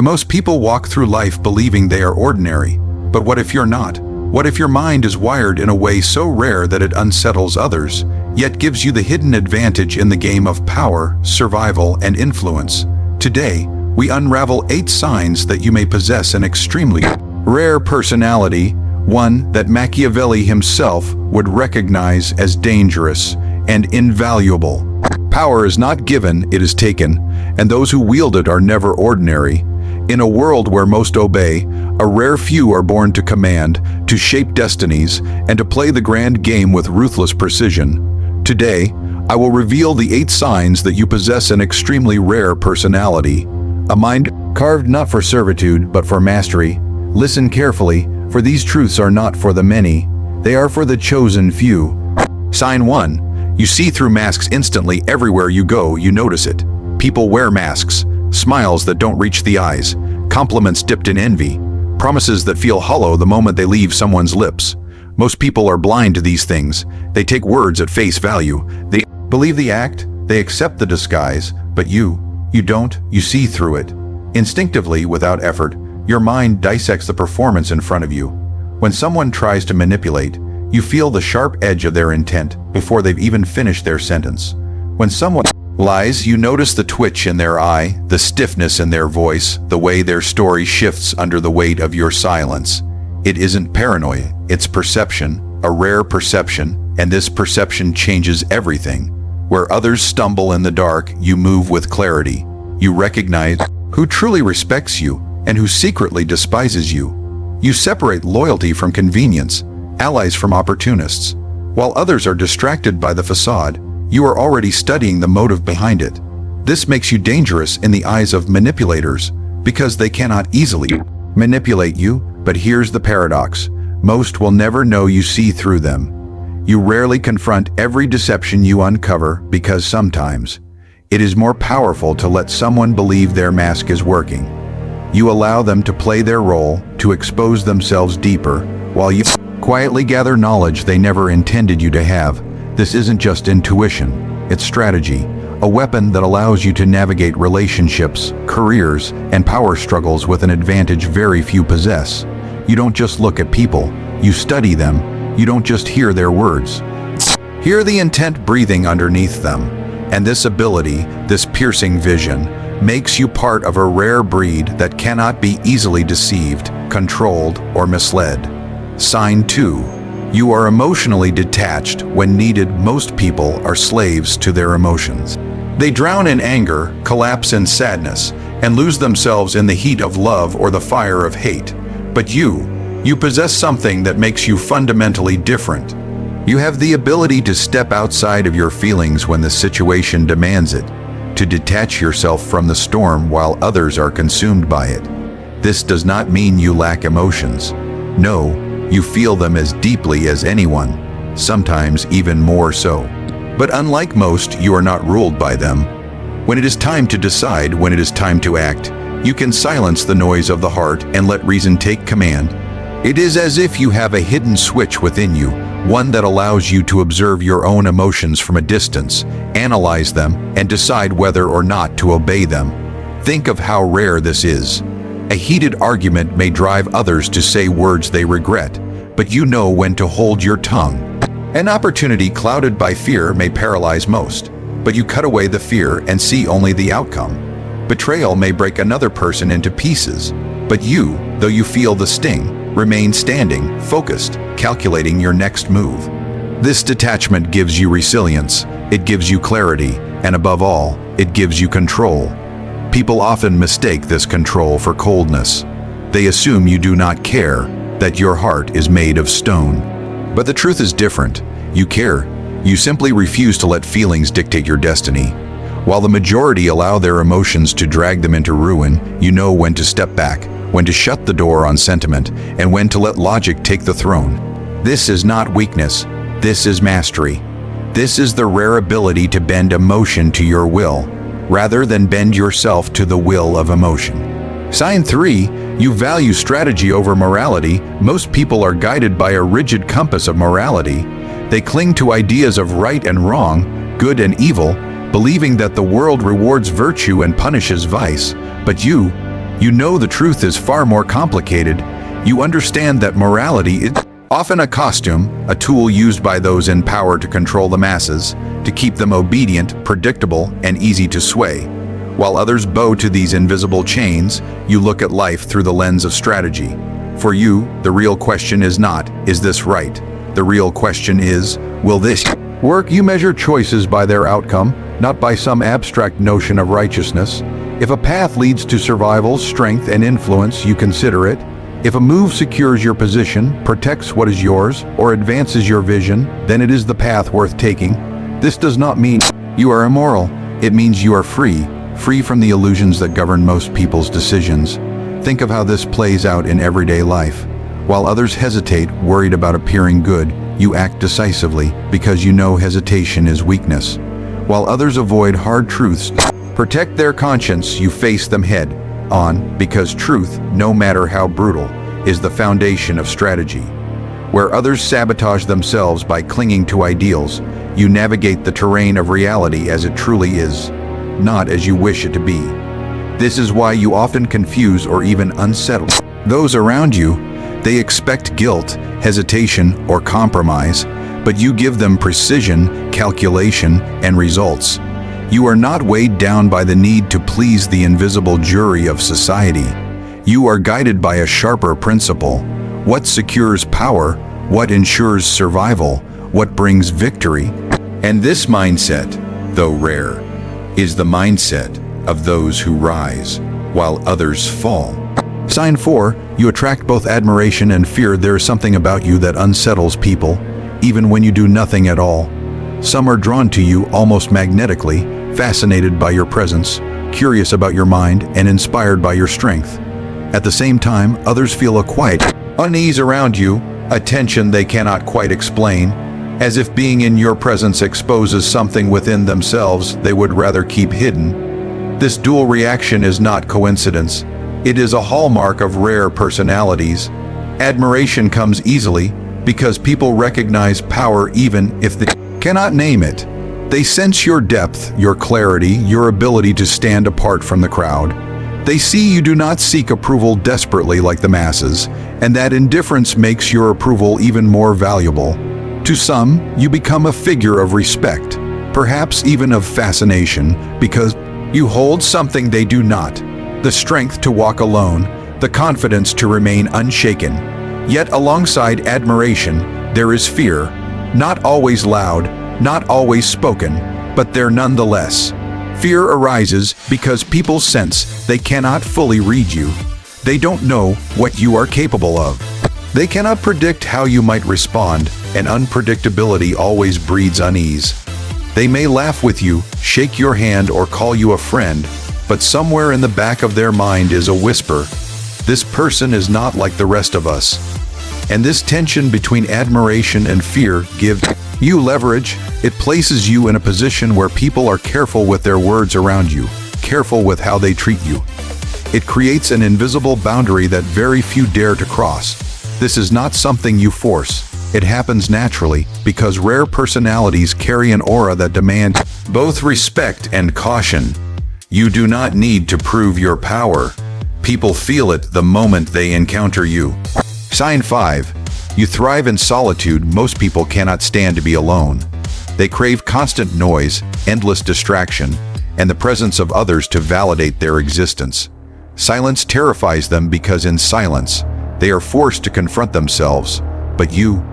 Most people walk through life believing they are ordinary. But what if you're not? What if your mind is wired in a way so rare that it unsettles others, yet gives you the hidden advantage in the game of power, survival, and influence? Today, we unravel 8 signs that you may possess an extremely rare personality, one that Machiavelli himself would recognize as dangerous and invaluable. Power is not given, it is taken, and those who wield it are never ordinary. In a world where most obey, a rare few are born to command, to shape destinies, and to play the grand game with ruthless precision. Today, I will reveal the 8 signs that you possess an extremely rare personality. A mind carved not for servitude, but for mastery. Listen carefully, for these truths are not for the many. They are for the chosen few. Sign 1. You see through masks instantly. Everywhere you go, you notice it. People wear masks. Smiles that don't reach the eyes, compliments dipped in envy, promises that feel hollow the moment they leave someone's lips. Most people are blind to these things. They take words at face value. They believe the act, they accept the disguise, but you don't, you see through it. Instinctively, without effort, your mind dissects the performance in front of you. When someone tries to manipulate, you feel the sharp edge of their intent before they've even finished their sentence. When someone lies, you notice the twitch in their eye, the stiffness in their voice, the way their story shifts under the weight of your silence. It isn't paranoia, it's perception, a rare perception, and this perception changes everything. Where others stumble in the dark, you move with clarity. You recognize who truly respects you and who secretly despises you. You separate loyalty from convenience, allies from opportunists. While others are distracted by the facade, you are already studying the motive behind it. This makes you dangerous in the eyes of manipulators because they cannot easily manipulate you, but here's the paradox. Most will never know you see through them. You rarely confront every deception you uncover because sometimes it is more powerful to let someone believe their mask is working. You allow them to play their role, to expose themselves deeper, while you quietly gather knowledge they never intended you to have. This isn't just intuition, it's strategy, a weapon that allows you to navigate relationships, careers, and power struggles with an advantage very few possess. You don't just look at people, you study them. You don't just hear their words. Hear the intent breathing underneath them. And this ability, this piercing vision, makes you part of a rare breed that cannot be easily deceived, controlled, or misled. Sign 2. You are emotionally detached when needed. Most people are slaves to their emotions. They drown in anger, collapse in sadness, and lose themselves in the heat of love or the fire of hate. But you possess something that makes you fundamentally different. You have the ability to step outside of your feelings when the situation demands it, to detach yourself from the storm while others are consumed by it. This does not mean you lack emotions. No, you feel them as deeply as anyone, sometimes even more so. But unlike most, you are not ruled by them. When it is time to decide, when it is time to act, you can silence the noise of the heart and let reason take command. It is as if you have a hidden switch within you, one that allows you to observe your own emotions from a distance, analyze them, and decide whether or not to obey them. Think of how rare this is. A heated argument may drive others to say words they regret, but you know when to hold your tongue. An opportunity clouded by fear may paralyze most, but you cut away the fear and see only the outcome. Betrayal may break another person into pieces, but you, though you feel the sting, remain standing, focused, calculating your next move. This detachment gives you resilience, it gives you clarity, and above all, it gives you control. People often mistake this control for coldness. They assume you do not care, that your heart is made of stone. But the truth is different. You care. You simply refuse to let feelings dictate your destiny. While the majority allow their emotions to drag them into ruin, you know when to step back, when to shut the door on sentiment, and when to let logic take the throne. This is not weakness. This is mastery. This is the rare ability to bend emotion to your will, rather than bend yourself to the will of emotion. Sign 3. You value strategy over morality. Most people are guided by a rigid compass of morality. They cling to ideas of right and wrong, good and evil, believing that the world rewards virtue and punishes vice. But you You know the truth is far more complicated. You understand that morality is often a costume, a tool used by those in power to control the masses, to keep them obedient, predictable, and easy to sway. While others bow to these invisible chains, you look at life through the lens of strategy. For you, the real question is not, is this right? The real question is, will this work? You measure choices by their outcome, not by some abstract notion of righteousness. If a path leads to survival, strength, and influence, you consider it. If a move secures your position, protects what is yours, or advances your vision, then it is the path worth taking. This does not mean you are immoral. It means you are free from the illusions that govern most people's decisions. Think of how this plays out in everyday life. While others hesitate, worried about appearing good, you act decisively because you know hesitation is weakness. While others avoid hard truths, protect their conscience, you face them head on because truth, no matter how brutal, is the foundation of strategy. Where others sabotage themselves by clinging to ideals, you navigate the terrain of reality as it truly is, not as you wish it to be. This is why you often confuse or even unsettle those around you. They expect guilt, hesitation, or compromise, but you give them precision, calculation, and results. You are not weighed down by the need to please the invisible jury of society. You are guided by a sharper principle. What secures power? What ensures survival? What brings victory? And this mindset, though rare, is the mindset of those who rise while others fall. Sign 4, you attract both admiration and fear. There is something about you that unsettles people, even when you do nothing at all. Some are drawn to you almost magnetically, fascinated by your presence, curious about your mind, and inspired by your strength. At the same time, others feel a quiet unease around you, a tension they cannot quite explain, as if being in your presence exposes something within themselves they would rather keep hidden. This dual reaction is not coincidence. It is a hallmark of rare personalities. Admiration comes easily because people recognize power even if they cannot name it. They sense your depth, your clarity, your ability to stand apart from the crowd. They see you do not seek approval desperately like the masses, and that indifference makes your approval even more valuable. To some, you become a figure of respect, perhaps even of fascination, because you hold something they do not: the strength to walk alone, the confidence to remain unshaken. Yet alongside admiration, there is fear, not always loud, not always spoken, but there nonetheless. Fear arises because people sense they cannot fully read you. They don't know what you are capable of. They cannot predict how you might respond, and unpredictability always breeds unease. They may laugh with you, shake your hand, or call you a friend, but somewhere in the back of their mind is a whisper: this person is not like the rest of us. And this tension between admiration and fear gives you leverage. It places you in a position where people are careful with their words around you, careful with how they treat you. It creates an invisible boundary that very few dare to cross. This is not something you force. It happens naturally because rare personalities carry an aura that demands both respect and caution. You do not need to prove your power. People feel it the moment they encounter you. Sign 5. You thrive in solitude. Most people cannot stand to be alone. They crave constant noise, endless distraction, and the presence of others to validate their existence. Silence terrifies them because in silence, they are forced to confront themselves. But you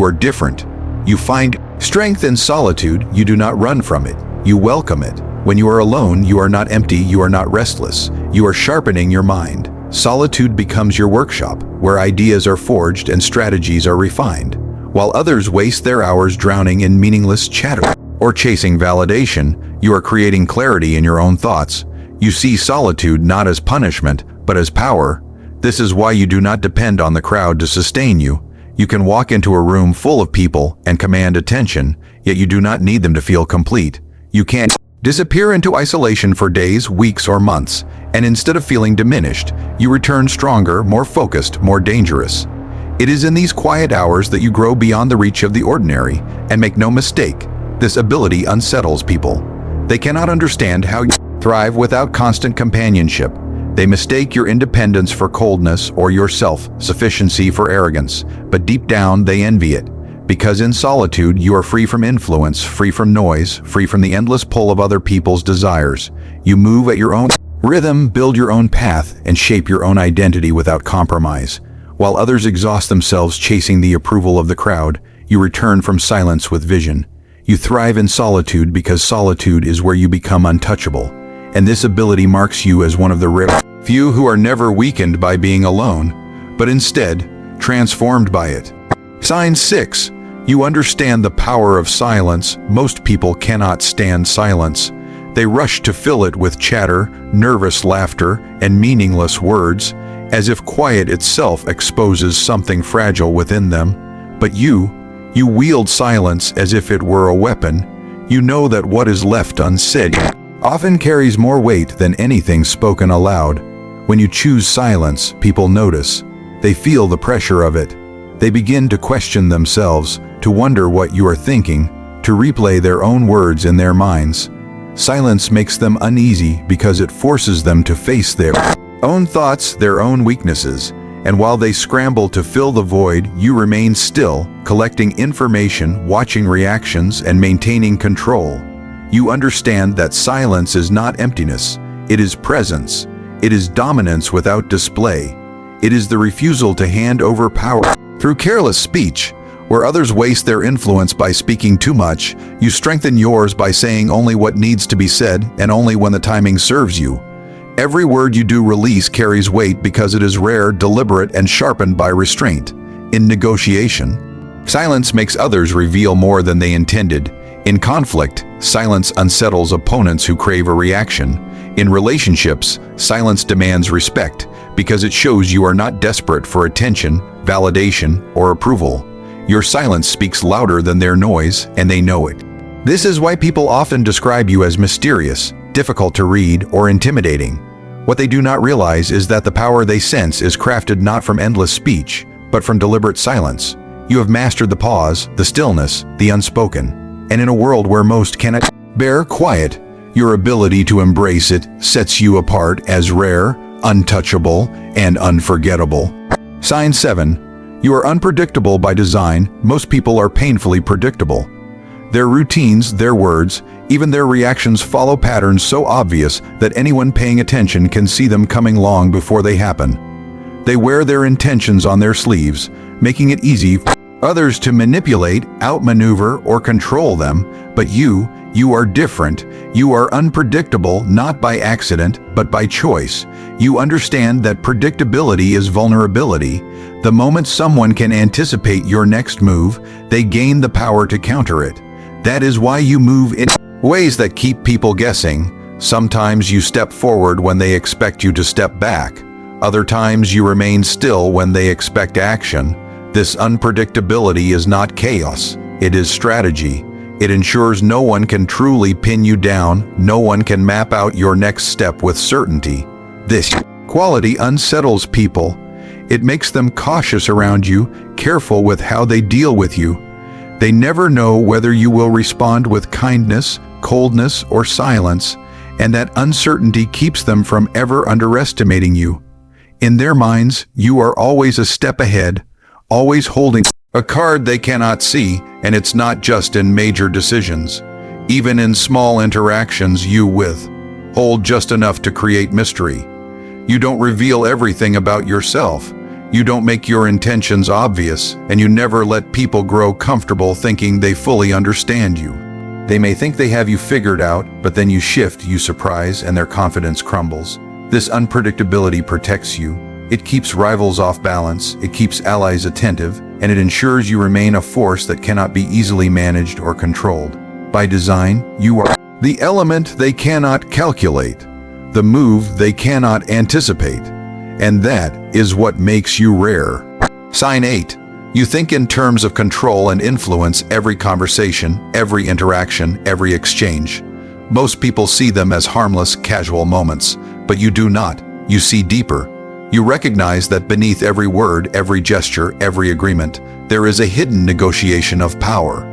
are different. You find strength in solitude. You do not run from it. You welcome it. When you are alone, you are not empty. You are not restless. You are sharpening your mind. Solitude becomes your workshop, where ideas are forged and strategies are refined. While others waste their hours drowning in meaningless chatter or chasing validation, you are creating clarity in your own thoughts. You see solitude not as punishment, but as power. This is why you do not depend on the crowd to sustain you. You can walk into a room full of people and command attention, yet you do not need them to feel complete. You can't disappear into isolation for days, weeks, or months, and instead of feeling diminished, you return stronger, more focused, more dangerous. It is in these quiet hours that you grow beyond the reach of the ordinary, and make no mistake, this ability unsettles people. They cannot understand how you thrive without constant companionship. They mistake your independence for coldness or your self-sufficiency for arrogance, but deep down they envy it. Because in solitude, you are free from influence, free from noise, free from the endless pull of other people's desires. You move at your own rhythm, build your own path, and shape your own identity without compromise. While others exhaust themselves chasing the approval of the crowd, you return from silence with vision. You thrive in solitude because solitude is where you become untouchable. And this ability marks you as one of the rare few who are never weakened by being alone, but instead transformed by it. Sign 6. You understand the power of silence. Most people cannot stand silence. They rush to fill it with chatter, nervous laughter, and meaningless words, as if quiet itself exposes something fragile within them. But you wield silence as if it were a weapon. You know that what is left unsaid often carries more weight than anything spoken aloud. When you choose silence, people notice. They feel the pressure of it. They begin to question themselves, to wonder what you are thinking, to replay their own words in their minds. Silence makes them uneasy because it forces them to face their own thoughts, their own weaknesses. And while they scramble to fill the void, you remain still, collecting information, watching reactions, and maintaining control. You understand that silence is not emptiness. It is presence. It is dominance without display. It is the refusal to hand over power. Through careless speech, where others waste their influence by speaking too much, you strengthen yours by saying only what needs to be said and only when the timing serves you. Every word you do release carries weight because it is rare, deliberate, and sharpened by restraint. In negotiation, silence makes others reveal more than they intended. In conflict, silence unsettles opponents who crave a reaction. In relationships, silence demands respect because it shows you are not desperate for attention, validation, or approval. Your silence speaks louder than their noise, and they know it. This is why people often describe you as mysterious, difficult to read, or intimidating. What they do not realize is that the power they sense is crafted not from endless speech, but from deliberate silence. You have mastered the pause, the stillness, the unspoken. And in a world where most cannot bear quiet, your ability to embrace it sets you apart as rare, untouchable, and unforgettable. Sign 7. You are unpredictable by design. Most people are painfully predictable. Their routines, their words, even their reactions follow patterns so obvious that anyone paying attention can see them coming long before they happen. They wear their intentions on their sleeves, making it easy for others to manipulate, outmaneuver, or control them. But you are different. You are unpredictable not by accident, but by choice. You understand that predictability is vulnerability. The moment someone can anticipate your next move, they gain the power to counter it. That is why you move in ways that keep people guessing. Sometimes you step forward when they expect you to step back. Other times you remain still when they expect action. This unpredictability is not chaos. It is strategy. It ensures no one can truly pin you down. No one can map out your next step with certainty. This quality unsettles people. It makes them cautious around you, careful with how they deal with you. They never know whether you will respond with kindness, coldness, or silence, and that uncertainty keeps them from ever underestimating you. In their minds, you are always a step ahead, always holding a card they cannot see, and it's not just in major decisions. Even in small interactions, you hold just enough to create mystery. You don't reveal everything about yourself. You don't make your intentions obvious, and you never let people grow comfortable thinking they fully understand you. They may think they have you figured out, but then you shift, you surprise, and their confidence crumbles. This unpredictability protects you. It keeps rivals off balance, it keeps allies attentive, and it ensures you remain a force that cannot be easily managed or controlled. By design, you are the element they cannot calculate, the move they cannot anticipate. And that is what makes you rare. Sign 8. You think in terms of control and influence every conversation, every interaction, every exchange. Most people see them as harmless, casual moments, but you do not. You see deeper. You recognize that beneath every word, every gesture, every agreement, there is a hidden negotiation of power.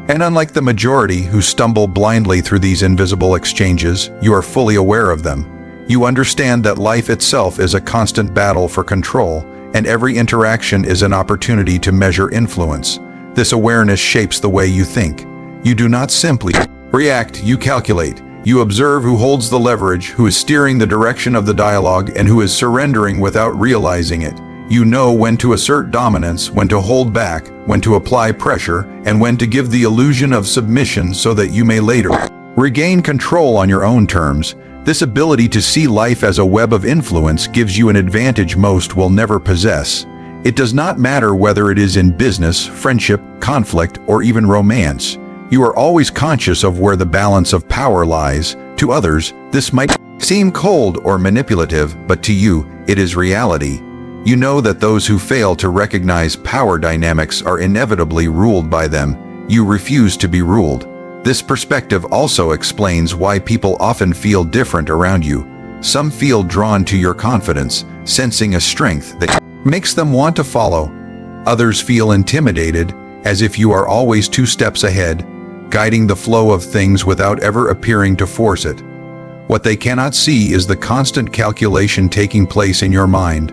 And unlike the majority who stumble blindly through these invisible exchanges, you are fully aware of them. You understand that life itself is a constant battle for control, and every interaction is an opportunity to measure influence. This awareness shapes the way you think. You do not simply react, you calculate. You observe who holds the leverage, who is steering the direction of the dialogue, and who is surrendering without realizing it. You know when to assert dominance, when to hold back, when to apply pressure, and when to give the illusion of submission so that you may later regain control on your own terms. This ability to see life as a web of influence gives you an advantage most will never possess. It does not matter whether it is in business, friendship, conflict, or even romance. You are always conscious of where the balance of power lies. To others, this might seem cold or manipulative, but to you, it is reality. You know that those who fail to recognize power dynamics are inevitably ruled by them. You refuse to be ruled. This perspective also explains why people often feel different around you. Some feel drawn to your confidence, sensing a strength that makes them want to follow. Others feel intimidated, as if you are always 2 steps ahead, guiding the flow of things without ever appearing to force it. What they cannot see is the constant calculation taking place in your mind,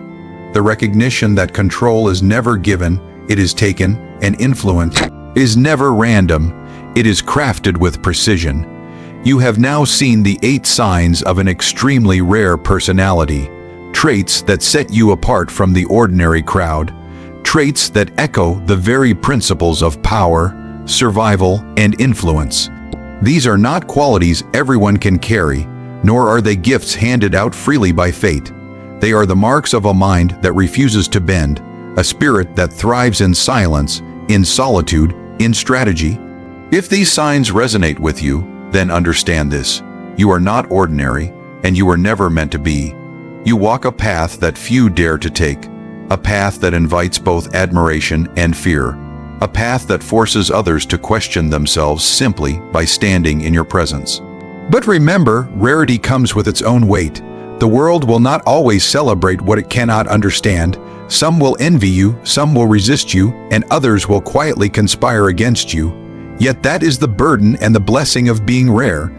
the recognition that control is never given, it is taken, and influence is never random, it is crafted with precision. You have now seen the 8 signs of an extremely rare personality, traits that set you apart from the ordinary crowd, traits that echo the very principles of power, survival, and influence. These are not qualities everyone can carry, nor are they gifts handed out freely by fate. They are the marks of a mind that refuses to bend, a spirit that thrives in silence, in solitude, in strategy. If these signs resonate with you, then understand this. You are not ordinary, and you were never meant to be. You walk a path that few dare to take, a path that invites both admiration and fear. A path that forces others to question themselves simply by standing in your presence. But remember, rarity comes with its own weight. The world will not always celebrate what it cannot understand. Some will envy you, some will resist you, and others will quietly conspire against you. Yet that is the burden and the blessing of being rare.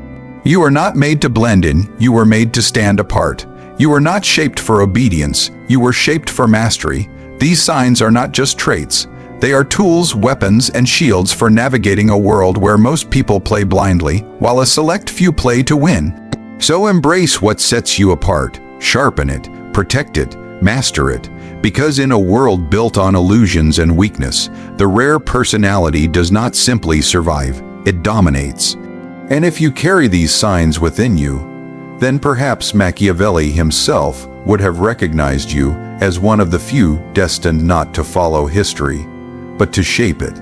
You are not made to blend in, you were made to stand apart. You were not shaped for obedience, you were shaped for mastery. These signs are not just traits. They are tools, weapons, and shields for navigating a world where most people play blindly, while a select few play to win. So embrace what sets you apart, sharpen it, protect it, master it, because in a world built on illusions and weakness, the rare personality does not simply survive, it dominates. And if you carry these signs within you, then perhaps Machiavelli himself would have recognized you as one of the few destined not to follow history, but to shape it.